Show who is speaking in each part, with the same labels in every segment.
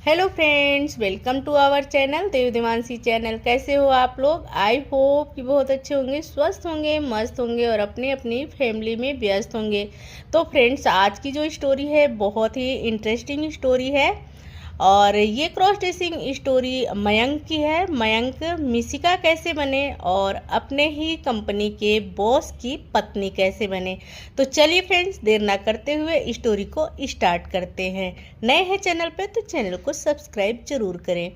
Speaker 1: Hello friends, welcome to our channel Dev Devanshi channel. कैसे हो आप लोग? आई होप कि बहुत अच्छे होंगे, स्वस्थ होंगे, मस्त होंगे और अपनी अपनी फैमिली में व्यस्त होंगे। तो फ्रेंड्स, आज की जो स्टोरी है बहुत ही इंटरेस्टिंग स्टोरी है और ये क्रॉस ड्रेसिंग स्टोरी मयंक की है। मयंक मिशिका कैसे बने और अपने ही कंपनी के बॉस की पत्नी कैसे बने। तो चलिए फ्रेंड्स, देर ना करते हुए स्टोरी को स्टार्ट करते हैं। नए हैं चैनल पे तो चैनल को सब्सक्राइब जरूर करें।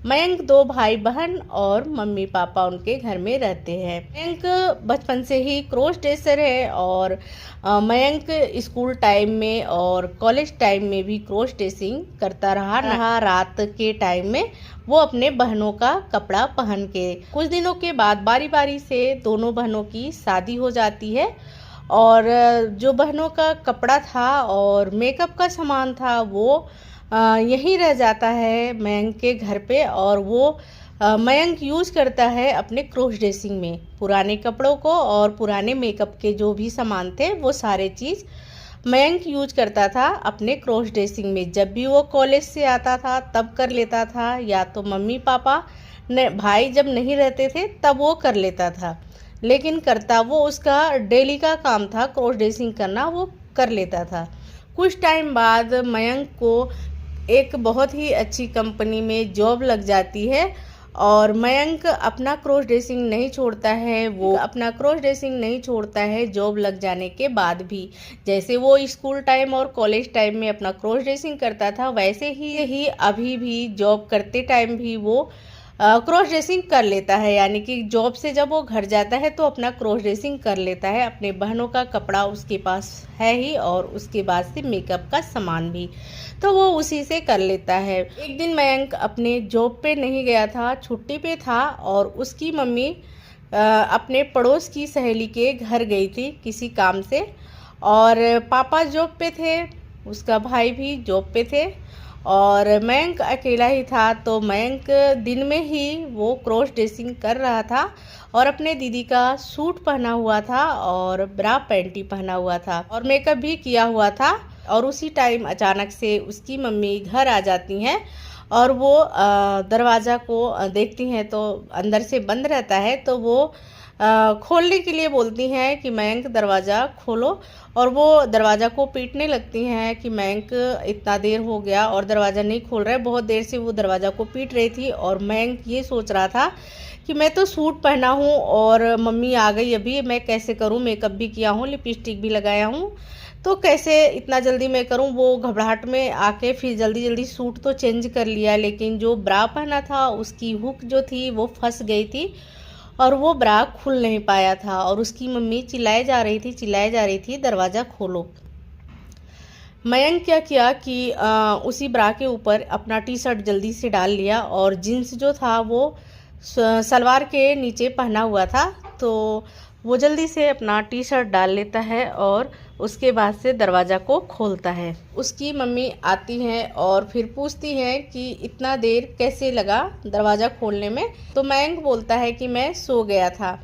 Speaker 1: मयंक दो भाई बहन और मम्मी पापा उनके घर में रहते हैं। मयंक बचपन से ही क्रॉस ड्रेसर है और मयंक स्कूल टाइम में और कॉलेज टाइम में भी क्रॉस ड्रेसिंग करता रहा। रात के टाइम में वो अपने बहनों का कपड़ा पहन के, कुछ दिनों के बाद बारी बारी से दोनों बहनों की शादी हो जाती है और जो बहनों का कपड़ा था और मेकअप का सामान था वो यहीं रह जाता है मयंक के घर पे और वो मयंक यूज़ करता है अपने क्रॉस ड्रेसिंग में पुराने कपड़ों को और पुराने मेकअप के जो भी सामान थे वो सारे चीज़ मयंक यूज करता था अपने क्रॉस ड्रेसिंग में। जब भी वो कॉलेज से आता था तब कर लेता था, या तो मम्मी पापा ने भाई जब नहीं रहते थे तब वो कर लेता था, लेकिन करता वो उसका डेली का काम था, क्रॉस ड्रेसिंग करना वो कर लेता था। कुछ टाइम बाद मयंक को एक बहुत ही अच्छी कंपनी में जॉब लग जाती है और मयंक अपना क्रॉस ड्रेसिंग नहीं छोड़ता है। वो अपना क्रॉस ड्रेसिंग नहीं छोड़ता है जॉब लग जाने के बाद भी। जैसे वो स्कूल टाइम और कॉलेज टाइम में अपना क्रॉस ड्रेसिंग करता था वैसे ही अभी भी जॉब करते टाइम भी वो क्रॉस ड्रेसिंग कर लेता है। यानी कि जॉब से जब वो घर जाता है तो अपना क्रॉस ड्रेसिंग कर लेता है। अपने बहनों का कपड़ा उसके पास है ही और उसके बाद से मेकअप का सामान भी तो वो उसी से कर लेता है। एक दिन मयंक अपने जॉब पे नहीं गया था, छुट्टी पे था और उसकी मम्मी अपने पड़ोस की सहेली के घर गई थी किसी काम से और पापा जॉब पे थे, उसका भाई भी जॉब पे थे और मयंक अकेला ही था। तो मयंक दिन में ही वो क्रॉस ड्रेसिंग कर रहा था और अपने दीदी का सूट पहना हुआ था और ब्रा पैंटी पहना हुआ था और मेकअप भी किया हुआ था। और उसी टाइम अचानक से उसकी मम्मी घर आ जाती हैं और वो दरवाज़ा को देखती हैं तो अंदर से बंद रहता है। तो वो खोलने के लिए बोलती हैं कि मयंक दरवाज़ा खोलो और वो दरवाज़ा को पीटने लगती हैं कि मयंक इतना देर हो गया और दरवाज़ा नहीं खोल रहा है। बहुत देर से वो दरवाज़ा को पीट रही थी और मयंक ये सोच रहा था कि मैं तो सूट पहना हूँ और मम्मी आ गई अभी, मैं कैसे करूँ, मेकअप भी किया हूँ, लिपस्टिक भी लगाया हूँ, तो कैसे इतना जल्दी मैं करूँ। वो घबराहट में आके फिर जल्दी जल्दी सूट तो चेंज कर लिया, लेकिन जो ब्रा पहना था उसकी हुक जो थी वो फंस गई थी और वो ब्रा खुल नहीं पाया था और उसकी मम्मी चिल्लाए जा रही थी दरवाज़ा खोलो। मयंक क्या किया कि उसी ब्रा के ऊपर अपना टी शर्ट जल्दी से डाल लिया और जीन्स जो था वो सलवार के नीचे पहना हुआ था। तो वो जल्दी से अपना टी शर्ट डाल लेता है और उसके बाद से दरवाज़ा को खोलता है। उसकी मम्मी आती हैं और फिर पूछती हैं कि इतना देर कैसे लगा दरवाज़ा खोलने में। तो मयंक बोलता है कि मैं सो गया था।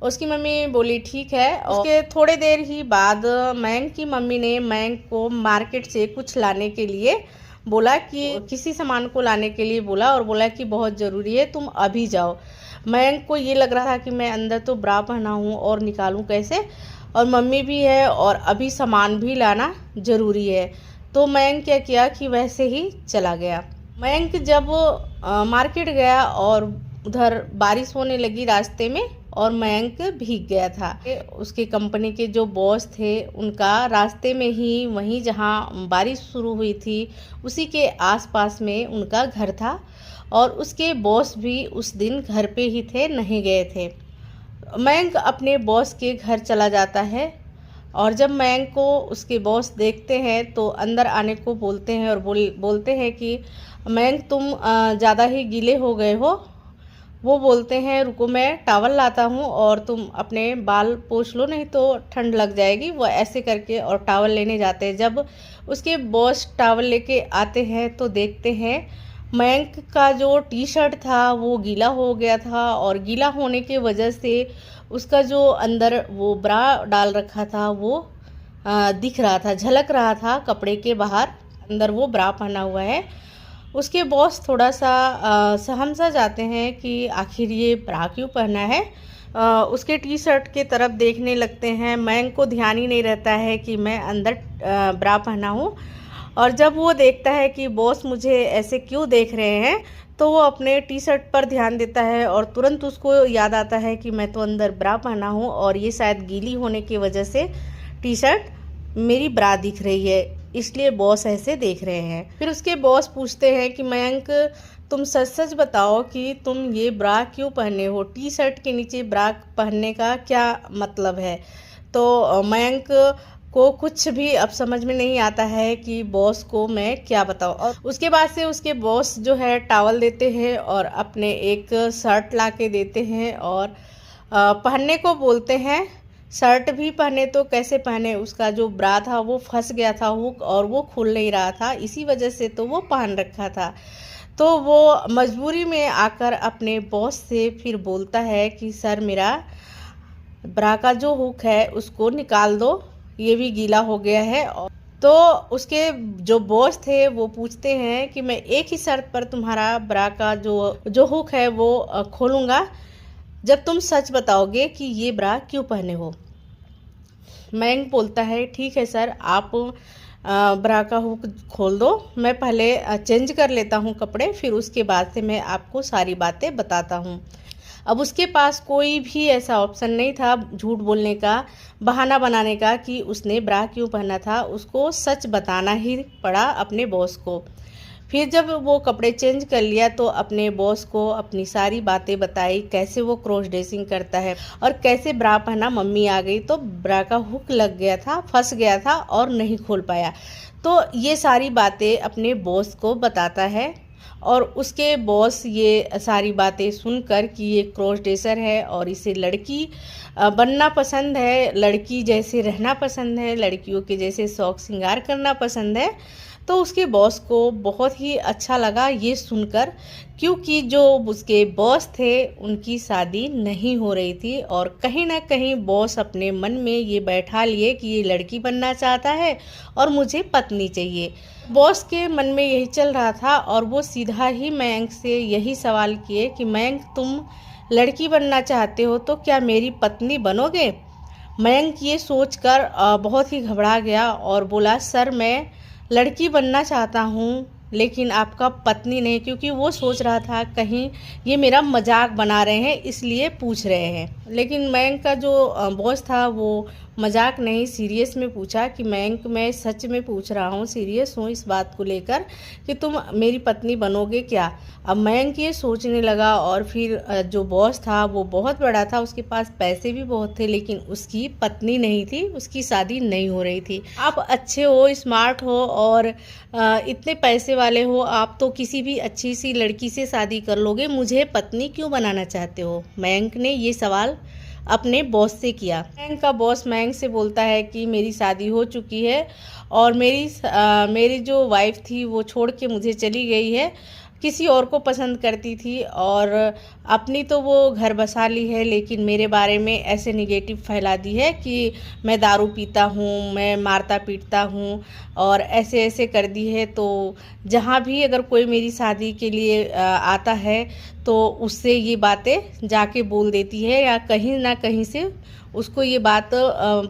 Speaker 1: उसकी मम्मी बोली ठीक है। और उसके थोड़े देर ही बाद मयंक की मम्मी ने मयंक को मार्केट से कुछ लाने के लिए बोला, कि किसी सामान को लाने के लिए बोला और बोला कि बहुत ज़रूरी है, तुम अभी जाओ। मयंक को ये लग रहा था कि मैं अंदर तो ब्रा पहना हूँ और निकालूं कैसे, और मम्मी भी है और अभी सामान भी लाना ज़रूरी है। तो मयंक क्या किया कि वैसे ही चला गया। मयंक जब मार्केट गया और उधर बारिश होने लगी रास्ते में और मयंक भीग गया था। उसके कंपनी के जो बॉस थे उनका रास्ते में ही, वहीं जहाँ बारिश शुरू हुई थी उसी के आसपास में उनका घर था और उसके बॉस भी उस दिन घर पे ही थे, नहीं गए थे। मयंक अपने बॉस के घर चला जाता है और जब मयंक को उसके बॉस देखते हैं तो अंदर आने को बोलते हैं और बोलते हैं कि मयंक तुम ज़्यादा ही गीले हो गए हो। वो बोलते हैं रुको मैं टॉवल लाता हूँ और तुम अपने बाल पोंछ लो, नहीं तो ठंड लग जाएगी। वो ऐसे करके और टॉवल लेने जाते हैं। जब उसके बॉस टॉवल लेके आते हैं तो देखते हैं मयंक का जो टी शर्ट था वो गीला हो गया था और गीला होने के वजह से उसका जो अंदर वो ब्रा डाल रखा था वो दिख रहा था, झलक रहा था कपड़े के बाहर, अंदर वो ब्रा पहना हुआ है। उसके बॉस थोड़ा सा सहम सा जाते हैं कि आखिर ये ब्रा क्यों पहना है। उसके टी शर्ट के तरफ देखने लगते हैं। मयंक को ध्यान ही नहीं रहता है कि मैं अंदर ब्रा पहना हूँ। और जब वो देखता है कि बॉस मुझे ऐसे क्यों देख रहे हैं, तो वो अपने टी शर्ट पर ध्यान देता है और तुरंत उसको याद आता है कि मैं तो अंदर ब्रा पहना हूँ और ये शायद गीली होने की वजह से टी शर्ट मेरी ब्रा दिख रही है, इसलिए बॉस ऐसे देख रहे हैं। फिर उसके बॉस पूछते हैं कि मयंक, तुम सच सच बताओ कि तुम ये ब्रा क्यों पहने हो, टी शर्ट के नीचे ब्रा पहनने का क्या मतलब है। तो मयंक को कुछ भी अब समझ में नहीं आता है कि बॉस को मैं क्या बताऊं। और उसके बाद से उसके बॉस जो है टॉवल देते हैं और अपने एक शर्ट ला के देते हैं और पहनने को बोलते हैं। शर्ट भी पहने तो कैसे पहने, उसका जो ब्रा था वो फंस गया था हुक और वो खुल नहीं रहा था, इसी वजह से तो वो पहन रखा था। तो वो मजबूरी में आकर अपने बॉस से फिर बोलता है कि सर, मेरा ब्रा का जो हुक है उसको निकाल दो, ये भी गीला हो गया है। तो उसके जो बॉस थे वो पूछते हैं कि मैं एक ही शर्त पर तुम्हारा ब्रा का जो हुक है वो खोलूँगा, जब तुम सच बताओगे कि ये ब्रा क्यों पहने हो। मयंक बोलता है ठीक है सर, आप ब्रा का हुक खोल दो, मैं पहले चेंज कर लेता हूँ कपड़े, फिर उसके बाद से मैं आपको सारी बातें बताता हूँ। अब उसके पास कोई भी ऐसा ऑप्शन नहीं था झूठ बोलने का, बहाना बनाने का कि उसने ब्रा क्यों पहना था। उसको सच बताना ही पड़ा अपने बॉस को। फिर जब वो कपड़े चेंज कर लिया तो अपने बॉस को अपनी सारी बातें बताई, कैसे वो क्रॉस ड्रेसिंग करता है और कैसे ब्रा पहना। मम्मी आ गई तो ब्रा का हुक लग गया था, फंस गया था और नहीं खोल पाया। तो ये सारी बातें अपने बॉस को बताता है और उसके बॉस ये सारी बातें सुनकर कि ये क्रॉस ड्रेसर है और इसे लड़की बनना पसंद है, लड़की जैसे रहना पसंद है, लड़कियों के जैसे शौक श्रृंगार करना पसंद है, तो उसके बॉस को बहुत ही अच्छा लगा ये सुनकर, क्योंकि जो उसके बॉस थे उनकी शादी नहीं हो रही थी और कहीं ना कहीं बॉस अपने मन में ये बैठा लिए कि ये लड़की बनना चाहता है और मुझे पत्नी चाहिए। बॉस के मन में यही चल रहा था और वो सीधा ही मयंक से यही सवाल किए कि मयंक, तुम लड़की बनना चाहते हो तो क्या मेरी पत्नी बनोगे। मयंक ये सोचकर बहुत ही घबरा गया और बोला सर, मैं लड़की बनना चाहता हूँ लेकिन आपका पत्नी नहीं, क्योंकि वो सोच रहा था कहीं ये मेरा मजाक बना रहे हैं इसलिए पूछ रहे हैं। लेकिन मयंक का जो बॉस था वो मजाक नहीं, सीरियस में पूछा कि मयंक, मैं सच में पूछ रहा हूँ, सीरियस हूँ इस बात को लेकर कि तुम मेरी पत्नी बनोगे क्या। अब मयंक ये सोचने लगा और फिर जो बॉस था वो बहुत बड़ा था, उसके पास पैसे भी बहुत थे, लेकिन उसकी पत्नी नहीं थी, उसकी शादी नहीं हो रही थी। आप अच्छे हो, स्मार्ट हो और इतने पैसे वाले हो, आप तो किसी भी अच्छी सी लड़की से शादी कर लोगे, मुझे पत्नी क्यों बनाना चाहते हो। मयंक ने ये सवाल अपने बॉस से किया। मयंक का बॉस मयंक से बोलता है कि मेरी शादी हो चुकी है और मेरी जो वाइफ थी वो छोड़ के मुझे चली गई है, किसी और को पसंद करती थी और अपनी तो वो घर बसा ली है, लेकिन मेरे बारे में ऐसे निगेटिव फैला दी है कि मैं दारू पीता हूँ, मैं मारता पीटता हूँ और ऐसे ऐसे कर दी है। तो जहाँ भी अगर कोई मेरी शादी के लिए आता है तो उससे ये बातें जाके बोल देती है या कहीं ना कहीं से उसको ये बात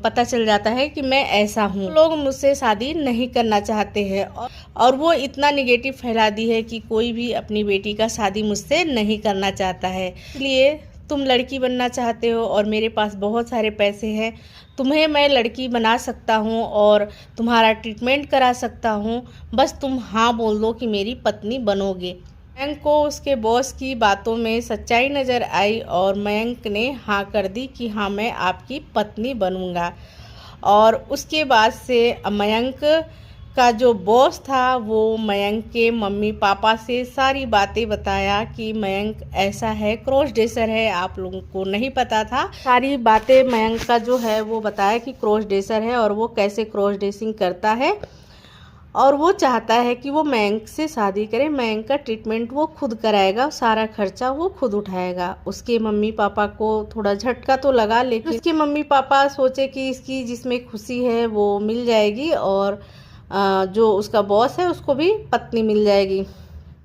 Speaker 1: पता चल जाता है कि मैं ऐसा हूँ, लोग मुझसे शादी नहीं करना चाहते हैं और वो इतना निगेटिव फैला दी है कि कोई भी अपनी बेटी का शादी मुझसे नहीं करना चाहता है। इसलिए तुम लड़की बनना चाहते हो और मेरे पास बहुत सारे पैसे हैं, तुम्हें मैं लड़की बना सकता हूँ और तुम्हारा ट्रीटमेंट करा सकता हूँ, बस तुम हाँ बोल दो कि मेरी पत्नी बनोगे। मयंक को उसके बॉस की बातों में सच्चाई नज़र आई और मयंक ने हाँ कर दी कि हाँ, मैं आपकी पत्नी बनूंगा। और उसके बाद से मयंक का जो बॉस था वो मयंक के मम्मी पापा से सारी बातें बताया कि मयंक ऐसा है, क्रॉस ड्रेसर है, आप लोगों को नहीं पता था। सारी बातें मयंक का जो है वो बताया कि क्रॉस ड्रेसर है और वो कैसे क्रॉस ड्रेसिंग करता है और वो चाहता है कि वो मयंक से शादी करे। मयंक का ट्रीटमेंट वो खुद कराएगा, सारा खर्चा वो खुद उठाएगा। उसके मम्मी पापा को थोड़ा झटका तो लगा, लेकिन उसके मम्मी पापा सोचे कि इसकी जिसमें खुशी है वो मिल जाएगी और जो उसका बॉस है उसको भी पत्नी मिल जाएगी।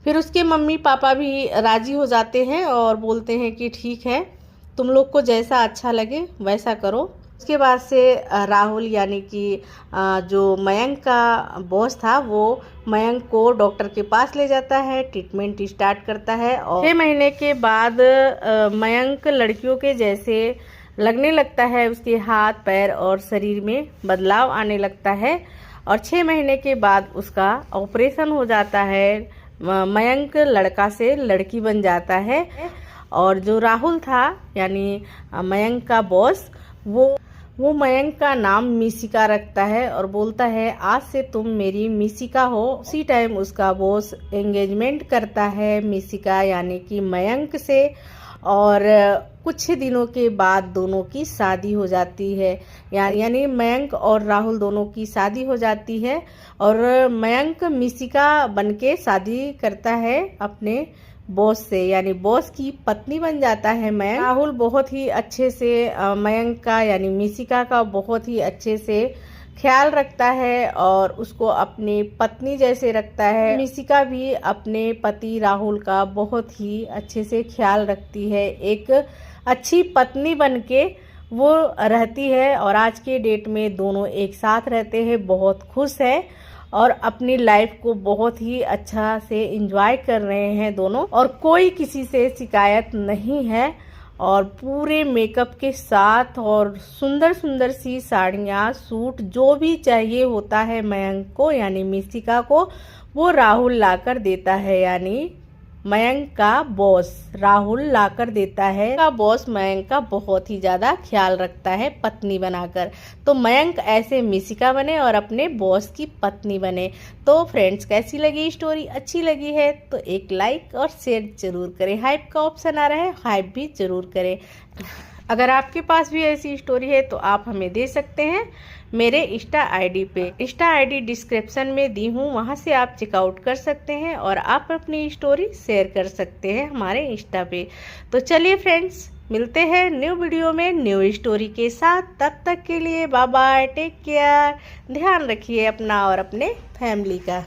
Speaker 1: फिर उसके मम्मी पापा भी राज़ी हो जाते हैं और बोलते हैं कि ठीक है, तुम लोग को जैसा अच्छा लगे वैसा करो। उसके बाद से राहुल यानी कि जो मयंक का बॉस था वो मयंक को डॉक्टर के पास ले जाता है, ट्रीटमेंट स्टार्ट करता है। और 6 महीने के बाद मयंक लड़कियों के जैसे लगने लगता है, उसके हाथ पैर और शरीर में बदलाव आने लगता है और 6 महीने के बाद उसका ऑपरेशन हो जाता है। मयंक लड़का से लड़की बन जाता है और जो राहुल था यानी मयंक का बॉस वो मयंक का नाम मिशिका रखता है और बोलता है आज से तुम मेरी मिशिका हो। उसी टाइम उसका बॉस एंगेजमेंट करता है मिशिका यानी कि मयंक से और कुछ दिनों के बाद दोनों की शादी हो जाती है। यानी मयंक और राहुल दोनों की शादी हो जाती है और मयंक मिशिका बनके शादी करता है अपने बॉस से, यानी बॉस की पत्नी बन जाता है मयंक। राहुल बहुत ही अच्छे से मयंक का यानी मिशिका का बहुत ही अच्छे से ख्याल रखता है और उसको अपनी पत्नी जैसे रखता है। मिशिका भी अपने पति राहुल का बहुत ही अच्छे से ख्याल रखती है, एक अच्छी पत्नी बनके वो रहती है और आज के डेट में दोनों एक साथ रहते हैं, बहुत खुश है और अपनी लाइफ को बहुत ही अच्छा से एंजॉय कर रहे हैं दोनों और कोई किसी से शिकायत नहीं है और पूरे मेकअप के साथ और सुंदर सुंदर सी साड़ियाँ सूट जो भी चाहिए होता है मयंक को यानी मिशिका को वो राहुल लाकर देता है, यानी मयंक का बॉस राहुल लाकर देता है। का बॉस मयंक का बहुत ही ज़्यादा ख्याल रखता है पत्नी बनाकर, तो मयंक ऐसे मिशिका बने और अपने बॉस की पत्नी बने। तो फ्रेंड्स कैसी लगी स्टोरी? अच्छी लगी है तो एक लाइक और शेयर जरूर करें। हाइप का ऑप्शन आ रहा है, हाइप भी जरूर करें। अगर आपके पास भी ऐसी स्टोरी है तो आप हमें दे सकते हैं मेरे इंस्टा आईडी पे। इंस्टा आईडी डिस्क्रिप्शन में दी हूँ, वहाँ से आप चेकआउट कर सकते हैं और आप अपनी स्टोरी शेयर कर सकते हैं हमारे इंस्टा पे। तो चलिए फ्रेंड्स, मिलते हैं न्यू वीडियो में न्यू स्टोरी के साथ। तब तक के लिए बाय बाय, टेक केयर, ध्यान रखिए अपना और अपने फैमिली का।